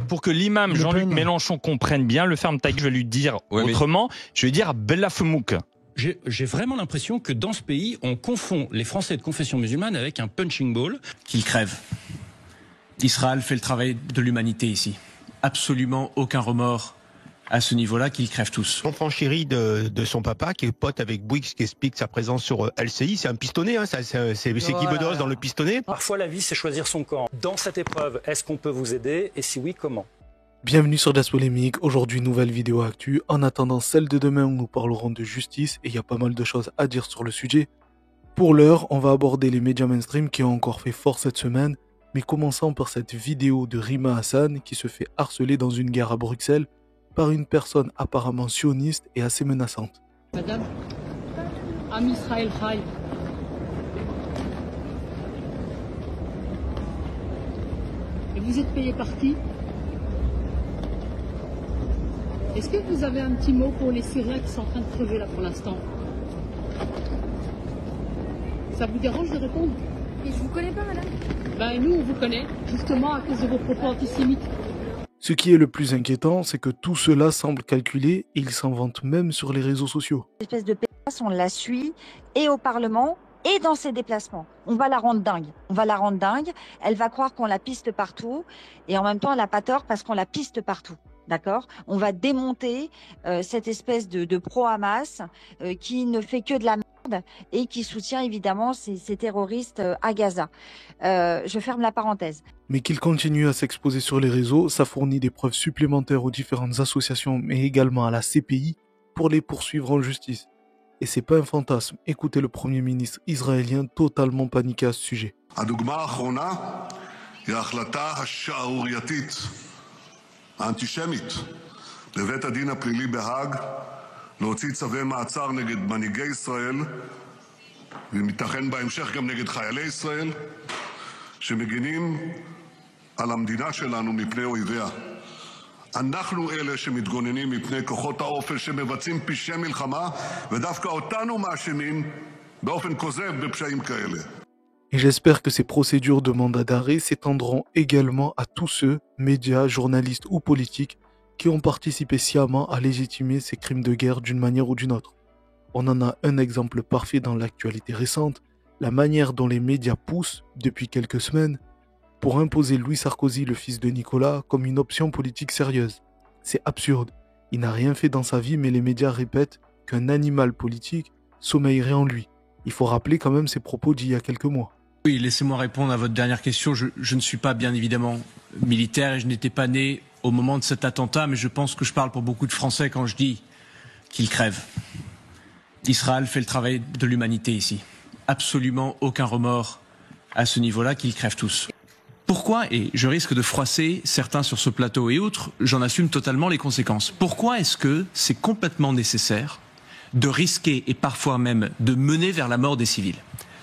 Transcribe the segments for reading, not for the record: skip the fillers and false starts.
Pour que l'imam Jean-Luc Mélenchon comprenne bien, le ferme ta gueule, je vais lui dire autrement, je vais dire Bella Femouk. J'ai vraiment l'impression que dans ce pays, on confond les Français de confession musulmane avec un punching ball. Qu'il crève. Israël fait le travail de l'humanité ici. Absolument aucun remords à ce niveau-là, qu'ils crèvent tous. L'enfant chéri de son papa, qui est pote avec Bouygues, qui explique sa présence sur LCI, c'est un pistonné, hein, c'est Guy Bedos dans le pistonné. Parfois la vie, c'est choisir son camp. Dans cette épreuve, est-ce qu'on peut vous aider? Et si oui, comment? Bienvenue sur Das Polémique, aujourd'hui nouvelle vidéo actu, en attendant celle de demain où nous parlerons de justice et il y a pas mal de choses à dire sur le sujet. Pour l'heure, on va aborder les médias mainstream qui ont encore fait fort cette semaine, mais commençons par cette vidéo de Rima Hassan qui se fait harceler dans une gare à Bruxelles par une personne apparemment sioniste et assez menaçante. Madame, Am Israël Chai. Et vous êtes payé par qui? Est-ce que vous avez un petit mot pour les Syriens qui sont en train de crever là pour l'instant? Ça vous dérange de répondre? Et je vous connais pas, madame. Ben nous, on vous connaît, justement à cause de vos propos antisémites. Ce qui est le plus inquiétant, c'est que tout cela semble calculé et ils s'en vantent même sur les réseaux sociaux. L'espèce de pétasse, on la suit et au Parlement et dans ses déplacements. On va la rendre dingue. On va la rendre dingue. Elle va croire qu'on la piste partout et en même temps, elle n'a pas tort parce qu'on la piste partout. D'accord? On va démonter cette espèce de pro-Hamas qui ne fait que de la merde et qui soutient évidemment ces terroristes à Gaza. Je ferme la parenthèse. Mais qu'il continue à s'exposer sur les réseaux, ça fournit des preuves supplémentaires aux différentes associations mais également à la CPI pour les poursuivre en justice. Et c'est pas un fantasme, écoutez le Premier ministre israélien totalement paniqué à ce sujet. האנטישמית לבית הדין הפלילי בהאג להוציא צווי מעצר נגד מנהיגי ישראל ומתכן בהמשך גם נגד חיילי ישראל שמגינים על המדינה שלנו מפני אויביה. אנחנו אלה שמתגוננים מפני כוחות האופל שמבצעים פשעי מלחמה ודווקא אותנו מאשימים באופן כוזב בפשעים כאלה. Et j'espère que ces procédures de mandat d'arrêt s'étendront également à tous ceux, médias, journalistes ou politiques, qui ont participé sciemment à légitimer ces crimes de guerre d'une manière ou d'une autre. On en a un exemple parfait dans l'actualité récente, la manière dont les médias poussent, depuis quelques semaines, pour imposer Louis Sarkozy, le fils de Nicolas, comme une option politique sérieuse. C'est absurde. Il n'a rien fait dans sa vie, mais les médias répètent qu'un animal politique sommeillerait en lui. Il faut rappeler quand même ses propos d'il y a quelques mois. Oui, laissez-moi répondre à votre dernière question. Je ne suis pas bien évidemment militaire et je n'étais pas né au moment de cet attentat, mais je pense que je parle pour beaucoup de Français quand je dis qu'ils crèvent. Israël fait le travail de l'humanité ici. Absolument aucun remords à ce niveau-là, qu'ils crèvent tous. Pourquoi, et je risque de froisser certains sur ce plateau et outre, j'en assume totalement les conséquences. Pourquoi est-ce que c'est complètement nécessaire de risquer et parfois même de mener vers la mort des civils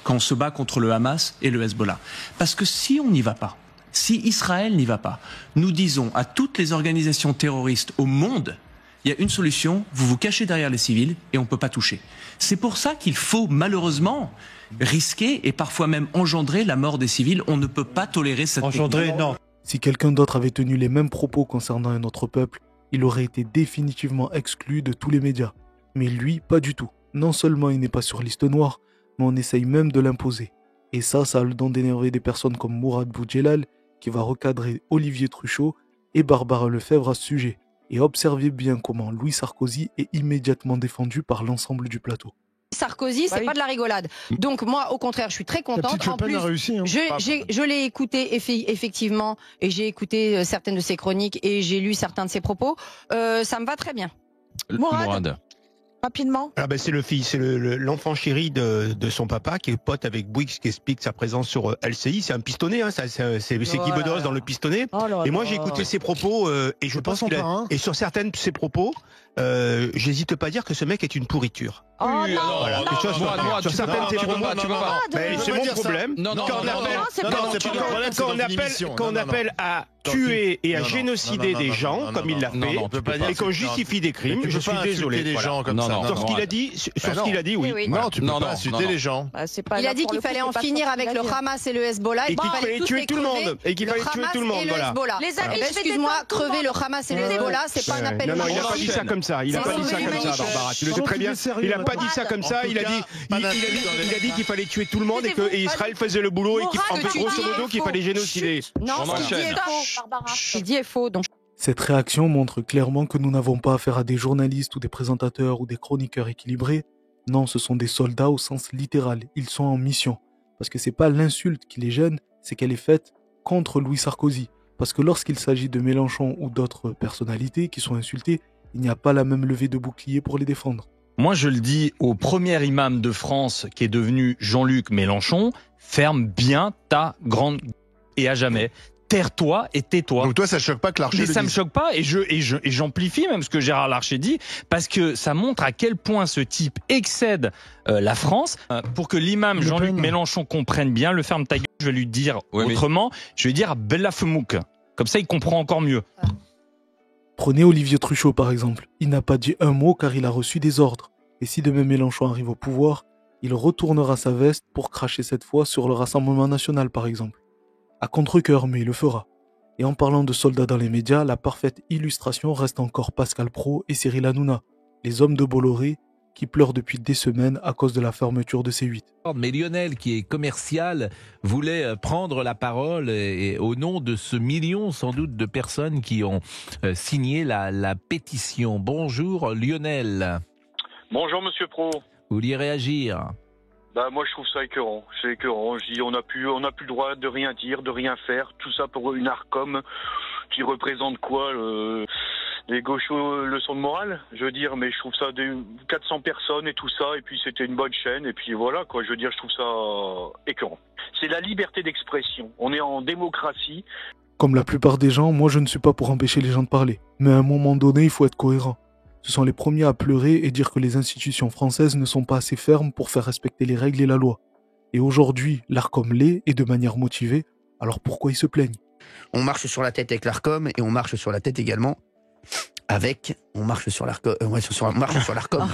quand on se bat contre le Hamas et le Hezbollah? Parce que si on n'y va pas, si Israël n'y va pas, nous disons à toutes les organisations terroristes au monde, il y a une solution, vous vous cachez derrière les civils et on ne peut pas toucher. C'est pour ça qu'il faut malheureusement risquer et parfois même engendrer la mort des civils. On ne peut pas tolérer cette technique. Non. Si quelqu'un d'autre avait tenu les mêmes propos concernant un autre peuple, il aurait été définitivement exclu de tous les médias. Mais lui, pas du tout. Non seulement il n'est pas sur liste noire, mais on essaye même de l'imposer. Et ça a le don d'énerver des personnes comme Mourad Boudjelal, qui va recadrer Olivier Truchot et Barbara Lefebvre à ce sujet. Et observez bien comment Louis Sarkozy est immédiatement défendu par l'ensemble du plateau. Sarkozy, c'est pas de la rigolade. Donc moi, au contraire, je suis très contente. En plus, je l'ai écouté effectivement, et j'ai écouté certaines de ses chroniques et j'ai lu certains de ses propos. Ça me va très bien. Mourad. Rapidement. Ah ben c'est le fils, c'est l'enfant chéri de son papa qui est pote avec Bouygues, qui explique sa présence sur LCI. C'est un pistonné, hein, c'est Guy Bedos dans le pistonné. Et moi j'ai écouté ses propos et je pense qu'il et sur certains de ses propos, j'hésite pas à dire que ce mec est une pourriture. Oh non, voilà, non, sur certaines théories, c'est mon problème. Quand on appelle à tuer et à génocider des gens, comme il l'a fait, et qu'on justifie des crimes, je suis désolé. Sur ce qu'il a dit, oui. Non, tu peux pas insulter les gens. Il a dit qu'il fallait en finir avec le Hamas et le Hezbollah et qu'il fallait tuer tout le monde. Et qu'il fallait tuer tout le monde, voilà. Excuse-moi, crever le Hamas et le Hezbollah, c'est pas un appel au Non, il n'a pas dit ça comme ça. Il n'a pas dit ça comme ça, Barbara. Tu le sais très bien. Il n'a pas dit ça comme ça. Il a dit qu'il fallait tuer tout le monde et que Israël faisait le boulot et qu'en fait, grosso modo, qu'il fallait génocider. Non, ce qu'il dit est faux, Barbara. Ce qu'il dit est faux, donc. Cette réaction montre clairement que nous n'avons pas affaire à des journalistes ou des présentateurs ou des chroniqueurs équilibrés. Non, ce sont des soldats au sens littéral. Ils sont en mission. Parce que c'est pas l'insulte qui les gêne, c'est qu'elle est faite contre Louis Sarkozy. Parce que lorsqu'il s'agit de Mélenchon ou d'autres personnalités qui sont insultées, il n'y a pas la même levée de bouclier pour les défendre. Moi, je le dis au premier imam de France qui est devenu Jean-Luc Mélenchon, ferme bien ta grande et à jamais. Terre-toi et tais-toi. Donc toi, ça choque pas que Larcher le dise. Ça me choque pas et j'amplifie même ce que Gérard Larcher dit parce que ça montre à quel point ce type excède la France. Pour que l'imam Jean-Luc Mélenchon comprenne bien, le ferme ta gueule, je vais lui dire autrement, je vais dire Bella Femouk. Comme ça, il comprend encore mieux. Prenez Olivier Truchot par exemple. Il n'a pas dit un mot car il a reçu des ordres. Et si demain Mélenchon arrive au pouvoir, il retournera sa veste pour cracher cette fois sur le Rassemblement national par exemple. À contre-cœur, mais il le fera. Et en parlant de soldats dans les médias, la parfaite illustration reste encore Pascal Praud et Cyril Hanouna, les hommes de Bolloré qui pleurent depuis des semaines à cause de la fermeture de C8. Mais Lionel, qui est commercial, voulait prendre la parole et au nom de ce million sans doute de personnes qui ont signé la pétition. Bonjour Lionel. Bonjour Monsieur Praud. Vous vouliez réagir? Moi je trouve ça écœurant, c'est écœurant. Je dis on n'a plus le droit de rien dire, de rien faire, tout ça pour une Arcom qui représente quoi, les gauchos leçons de morale, je veux dire, mais je trouve ça de 400 personnes et tout ça, et puis c'était une bonne chaîne, et puis voilà quoi, je veux dire, je trouve ça écœurant. C'est la liberté d'expression, on est en démocratie. Comme la plupart des gens, moi je ne suis pas pour empêcher les gens de parler, mais à un moment donné il faut être cohérent. Ce sont les premiers à pleurer et dire que les institutions françaises ne sont pas assez fermes pour faire respecter les règles et la loi. Et aujourd'hui, l'Arcom l'est et de manière motivée, alors pourquoi ils se plaignent? On marche sur la tête avec l'Arcom et on marche sur la tête également avec... On marche sur l'Arcom... on marche sur l'Arcom.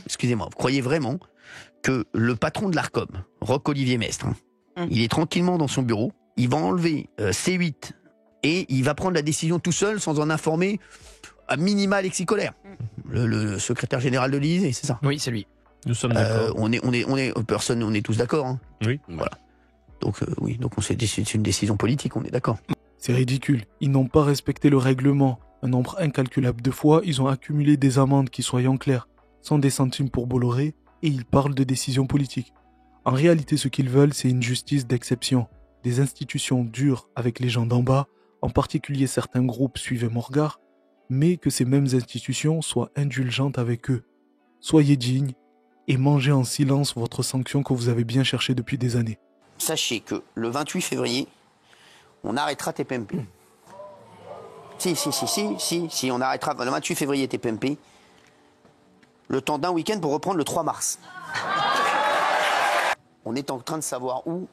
Excusez-moi, vous croyez vraiment que le patron de l'Arcom, Roch-Olivier Mestre, il est tranquillement dans son bureau, il va enlever C8 et il va prendre la décision tout seul sans en informer à minima Alexis Collère, le secrétaire général de l'Élysée, c'est ça? Oui, c'est lui. Nous sommes d'accord. On est tous d'accord. Hein. Oui. Voilà. Donc c'est une décision politique, on est d'accord. C'est ridicule. Ils n'ont pas respecté le règlement. Un nombre incalculable de fois, ils ont accumulé des amendes qui, soyons clairs, sont des centimes pour Bolloré, et ils parlent de décisions politiques. En réalité, ce qu'ils veulent, c'est une justice d'exception. Des institutions dures avec les gens d'en bas, en particulier certains groupes suivent mon regard, mais que ces mêmes institutions soient indulgentes avec eux. Soyez dignes et mangez en silence votre sanction que vous avez bien cherchée depuis des années. Sachez que le 28 février, on arrêtera TPMP. Si, on arrêtera le 28 février TPMP, le temps d'un week-end pour reprendre le 3 mars. On est en train de savoir où,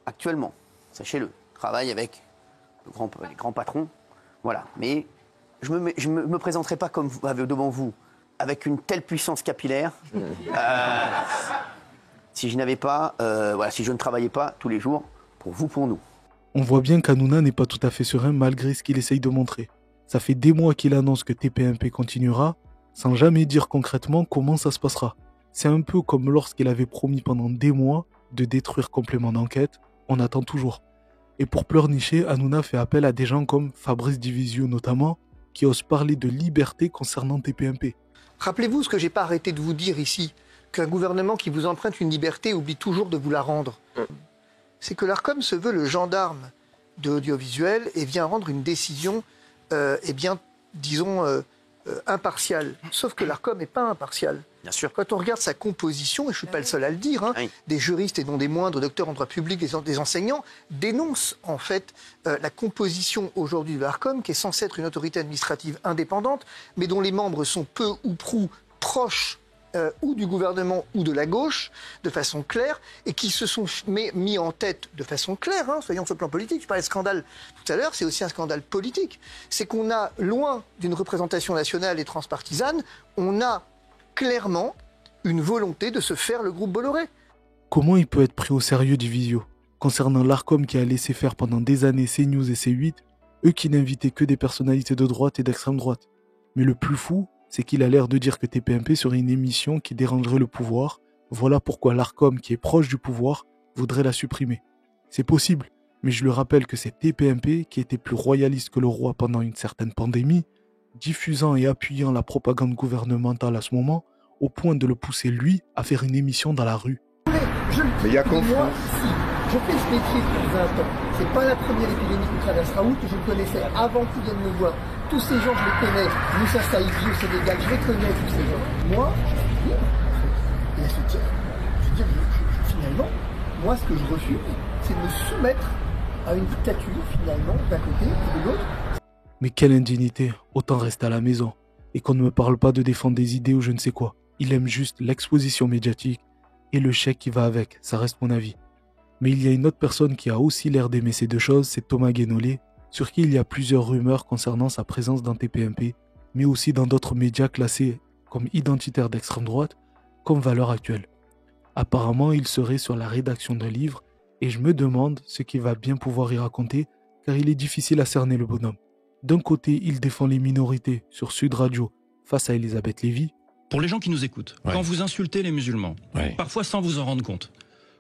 actuellement, sachez-le, travaille avec les grands patrons, voilà, mais je me présenterai pas comme devant vous avec une telle puissance capillaire si je n'avais pas, si je ne travaillais pas tous les jours pour vous, pour nous. On voit bien qu'Hanouna n'est pas tout à fait serein malgré ce qu'il essaye de montrer. Ça fait des mois qu'il annonce que TPMP continuera, sans jamais dire concrètement comment ça se passera. C'est un peu comme lorsqu'il avait promis pendant des mois de détruire complément d'enquête, on attend toujours. Et pour pleurnicher, Hanouna fait appel à des gens comme Fabrice Divisio notamment, qui osent parler de liberté concernant TPMP. Rappelez-vous ce que j'ai pas arrêté de vous dire ici, qu'un gouvernement qui vous emprunte une liberté oublie toujours de vous la rendre. C'est que l'Arcom se veut le gendarme de l'audiovisuel et vient rendre une décision, impartial. Sauf que l'ARCOM n'est pas impartial. Bien sûr. Quand on regarde sa composition, et je ne suis pas le seul à le dire, hein, des juristes et non des moindres, docteurs en droit public, des enseignants, dénoncent en fait la composition aujourd'hui de l'ARCOM, qui est censée être une autorité administrative indépendante, mais dont les membres sont peu ou prou proches ou du gouvernement ou de la gauche, de façon claire, et qui se sont mis en tête de façon claire, hein, soyons sur le plan politique. Je parlais de scandale tout à l'heure, c'est aussi un scandale politique. C'est qu'on a, loin d'une représentation nationale et transpartisane, on a clairement une volonté de se faire le groupe Bolloré. Comment il peut être pris au sérieux Divisio? Concernant l'ARCOM qui a laissé faire pendant des années CNews et C8, eux qui n'invitaient que des personnalités de droite et d'extrême droite. Mais le plus fou, c'est qu'il a l'air de dire que TPMP serait une émission qui dérangerait le pouvoir. Voilà pourquoi l'ARCOM, qui est proche du pouvoir, voudrait la supprimer. C'est possible, mais je le rappelle que c'est TPMP qui était plus royaliste que le roi pendant une certaine pandémie, diffusant et appuyant la propagande gouvernementale à ce moment, au point de le pousser lui à faire une émission dans la rue. Mais il y a moi, si je fais ce métier depuis 20 ans, c'est pas la première épidémie qui traverse Raoult, je le connaissais avant qu'ils viennent me voir. Tous ces gens, je les connais. Moussa Saïdi au Sénégal, je les connais, tous ces gens. Moi, finalement, moi, ce que je refuse, c'est de me soumettre à une dictature, finalement, d'un côté et de l'autre. Mais quelle indignité, autant rester à la maison. Et qu'on ne me parle pas de défendre des idées ou je ne sais quoi. Il aime juste l'exposition médiatique et le chèque qui va avec, ça reste mon avis. Mais il y a une autre personne qui a aussi l'air d'aimer ces deux choses, c'est Thomas Guénolé, sur qui il y a plusieurs rumeurs concernant sa présence dans TPMP, mais aussi dans d'autres médias classés comme identitaires d'extrême droite, comme Valeurs Actuelles. Apparemment, il serait sur la rédaction d'un livre, et je me demande ce qu'il va bien pouvoir y raconter, car il est difficile à cerner le bonhomme. D'un côté, il défend les minorités sur Sud Radio face à Elisabeth Lévy. Pour les gens qui nous écoutent, quand vous insultez les musulmans, parfois sans vous en rendre compte,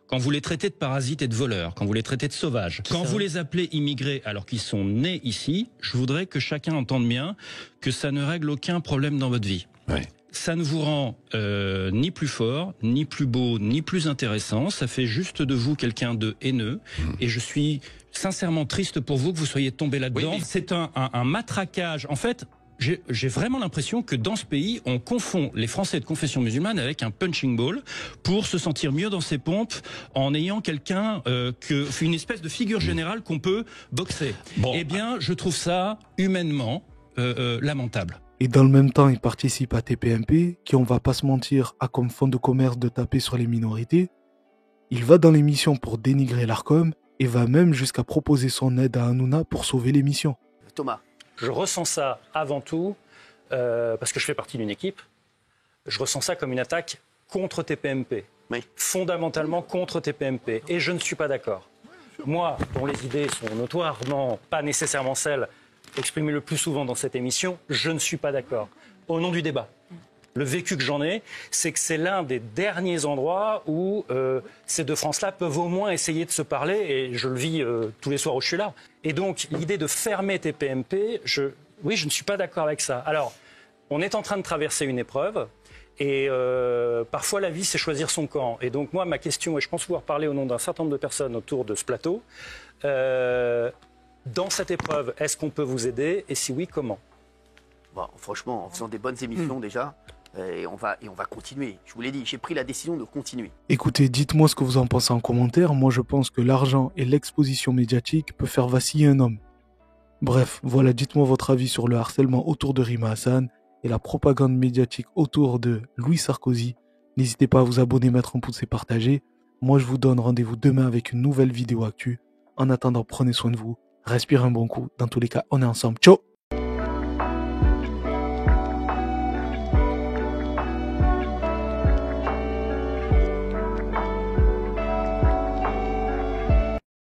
quand vous les traitez de parasites et de voleurs, quand vous les traitez de sauvages, quand vous les appelez immigrés alors qu'ils sont nés ici, je voudrais que chacun entende bien que ça ne règle aucun problème dans votre vie. Ça ne vous rend ni plus fort, ni plus beau, ni plus intéressant. Ça fait juste de vous quelqu'un de haineux. Et je suis sincèrement triste pour vous que vous soyez tombé là-dedans. C'est un matraquage. En fait, j'ai vraiment l'impression que dans ce pays, on confond les Français de confession musulmane avec un punching ball pour se sentir mieux dans ses pompes en ayant quelqu'un, une espèce de figure générale qu'on peut boxer. Eh bien, je trouve ça humainement lamentable. Et dans le même temps, il participe à TPMP, qui, on va pas se mentir, a comme fond de commerce de taper sur les minorités. Il va dans l'émission pour dénigrer l'ARCOM et va même jusqu'à proposer son aide à Hanouna pour sauver l'émission. Thomas. Je ressens ça avant tout, parce que je fais partie d'une équipe, je ressens ça comme une attaque contre TPMP. Fondamentalement contre TPMP. Et je ne suis pas d'accord. Moi, dont les idées sont notoirement pas nécessairement celles exprimées le plus souvent dans cette émission, je ne suis pas d'accord. Au nom du débat. Le vécu que j'en ai, c'est que c'est l'un des derniers endroits où ces deux France-là peuvent au moins essayer de se parler, et je le vis tous les soirs où je suis là. Et donc, l'idée de fermer TPMP, je ne suis pas d'accord avec ça. Alors, on est en train de traverser une épreuve, et parfois la vie, c'est choisir son camp. Et donc, moi, ma question, et je pense pouvoir parler au nom d'un certain nombre de personnes autour de ce plateau, dans cette épreuve, est-ce qu'on peut vous aider, et si oui, comment ? Franchement, en faisant des bonnes émissions déjà, et on va continuer. Je vous l'ai dit, j'ai pris la décision de continuer. Écoutez, dites-moi ce que vous en pensez en commentaire. Moi, je pense que l'argent et l'exposition médiatique peuvent faire vaciller un homme. Bref, voilà, dites-moi votre avis sur le harcèlement autour de Rima Hassan et la propagande médiatique autour de Louis Sarkozy. N'hésitez pas à vous abonner, mettre un pouce et partager. Moi, je vous donne rendez-vous demain avec une nouvelle vidéo actu. En attendant, prenez soin de vous. Respirez un bon coup. Dans tous les cas, on est ensemble. Ciao!